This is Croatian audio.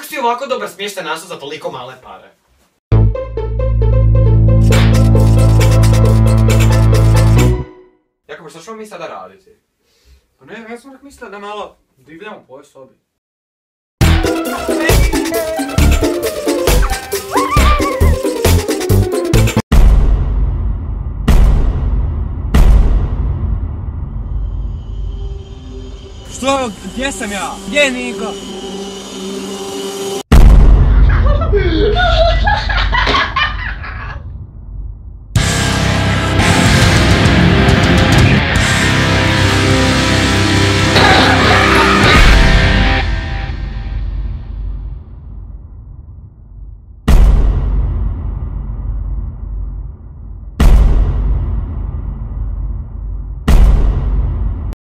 si ovako dobar smještaj našao za toliko male pare? Jakob, što ćemo mi sada raditi? Pa ne, ja sam nek mislila da malo divljamo po ovoj sobi. Što? Gdje sam ja? Gdje je Niko?